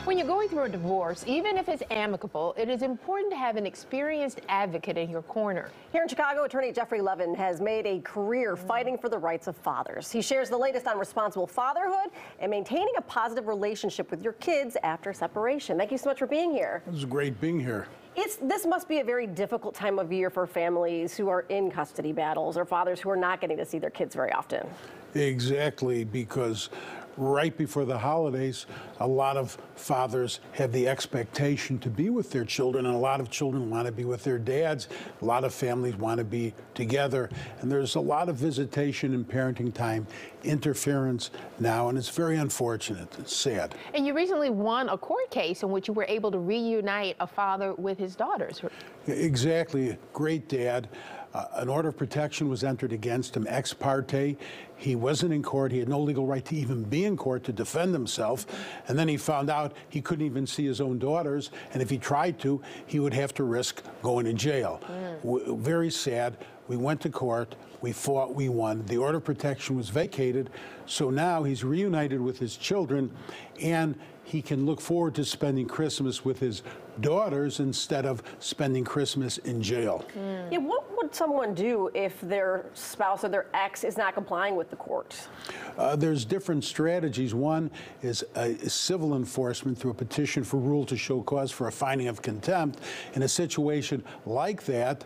When you're going through a divorce, even if it's amicable, it is important to have an experienced advocate in your corner. Here in Chicago, attorney Jeffery Leving has made a career fighting for the rights of fathers. He shares the latest on responsible fatherhood and maintaining a positive relationship with your kids after separation. Thank you so much for being here. It was great being here. This must be a very difficult time of year for families who are in custody battles or fathers who are not getting to see their kids very often. Exactly, because right before the holidays, a lot of fathers have the expectation to be with their children, and a lot of children want to be with their dads. A lot of families want to be together, and there's a lot of visitation and parenting time interference now, and it's very unfortunate. It's sad. And you recently won a court case in which you were able to reunite a father with his daughters. Exactly. Great dad. An order of protection was entered against him ex parte. He wasn't in court. He had no legal right to even be in court to defend himself. And then he found out he couldn't even see his own daughters. And if he tried to, he would have to risk going to jail. Very sad. We went to court. We fought. We won. The order of protection was vacated. So now he's reunited with his children, and he can look forward to spending Christmas with his daughters instead of spending Christmas in jail. Yeah, what would someone do if their spouse or their ex is not complying with the court? There's different strategies. One is civil enforcement through a petition for rule to show cause for a finding of contempt. In a situation like that,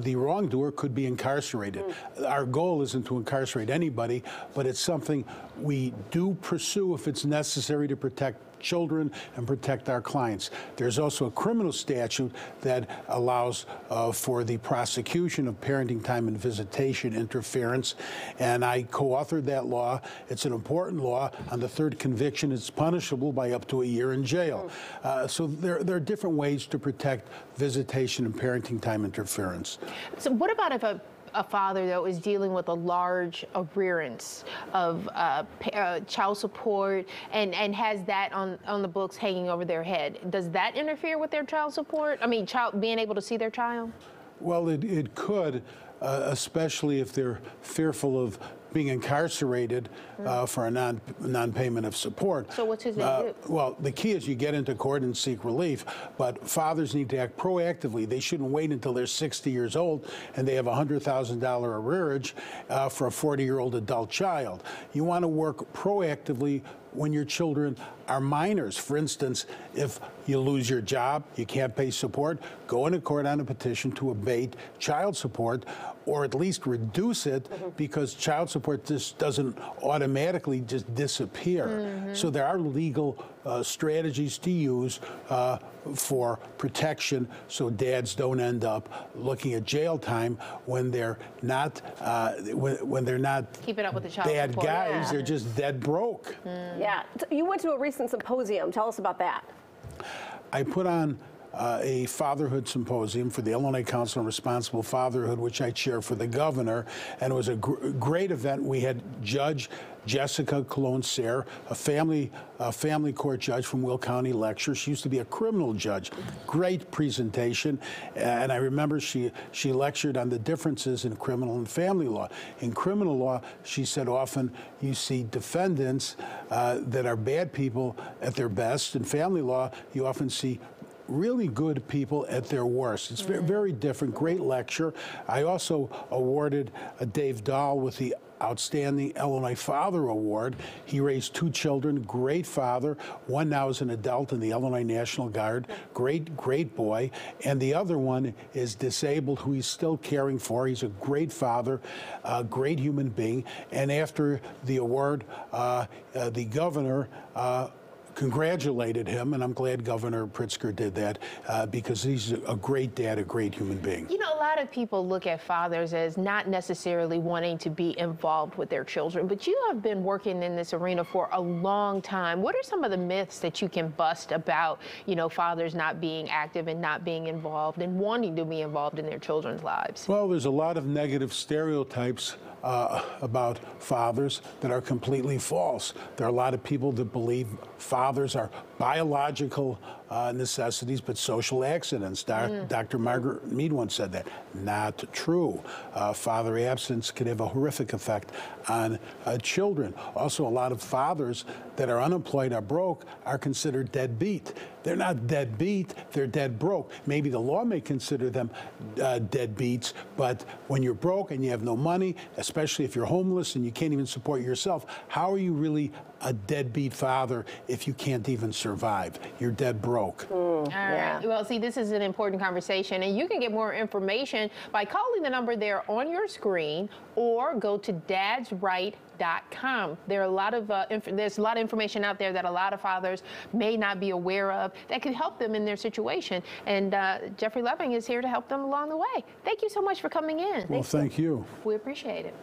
the wrongdoer could be incarcerated. Our goal isn't to incarcerate anybody, but it's something we do pursue if it's necessary to protect children and protect our clients. There's also a criminal statute that allows for the prosecution of parenting time and visitation interference, and I co-authored that law. It's an important law. On the third conviction, it's punishable by up to a year in jail. So there are different ways to protect visitation and parenting time interference. So what about if a father, though, is dealing with a large arrearance of child support and has that on the books hanging over their head? Does that interfere with their child support? I mean, being able to see their child? Well, it could, especially if they're fearful of being incarcerated for a non-payment of support. So what's his name? Well, the key is you get into court and seek relief, but fathers need to act proactively. They shouldn't wait until they're 60 years old and they have a $100,000 arrearage for a 40-year-old adult child. You want to work proactively when your children are minors. For instance, if you lose your job, you can't pay support, go into court on a petition to abate child support or at least reduce it, because child support just doesn't automatically just disappear. So there are legal strategies to use for protection so dads don't end up looking at jail time when they're not when they're not keeping up with the child bad support. guys. They're just dead broke. Yeah. You went to a recent symposium. Tell us about that. I put on a fatherhood symposium for the Illinois Council on Responsible Fatherhood, which I chair for the governor, and it was a great event. We had Judge Jessica Cologne-Sayre, a family court judge from Will County, lecture. She used to be a criminal judge. Great presentation, and I remember she lectured on the differences in criminal and family law. In criminal law, she said often you see defendants that are bad people at their best. In family law, you often see really good people at their worst. It's very, very different. Great lecture. I also awarded Dave Dahl with the Outstanding Illinois Father Award. He raised 2 children, great father. One now is an adult in the Illinois National Guard. Great boy. And the other one is disabled, who he's still caring for. He's a great father, a great human being. And after the award, the governor congratulated him, and I'm glad Governor Pritzker did that because he's a great dad, a great human being. You know, a lot of people look at fathers as not necessarily wanting to be involved with their children, but you have been working in this arena for a long time. What are some of the myths that you can bust about, you know, fathers not being active and not being involved and wanting to be involved in their children's lives? Well, there's a lot of negative stereotypes about fathers that are completely false. There are a lot of people that believe fathers fathers are biological necessities, but social accidents. Dr. Margaret Mead once said that. Not true. Father absence could have a horrific effect on children. Also, a lot of fathers that are unemployed or broke are considered deadbeat. They're not deadbeat, they're dead broke. Maybe the law may consider them deadbeats, but when you're broke and you have no money, especially if you're homeless and you can't even support yourself, how are you really a deadbeat father if you can't even survive? You're dead broke. All right. Well, see, this is an important conversation, and you can get more information by calling the number there on your screen or go to dadsright.com. There are a lot of there's a lot of information out there that a lot of fathers may not be aware of that could help them in their situation. And Jeffery Leving is here to help them along the way. Thank you so much for coming in. Well, thank you. We appreciate it.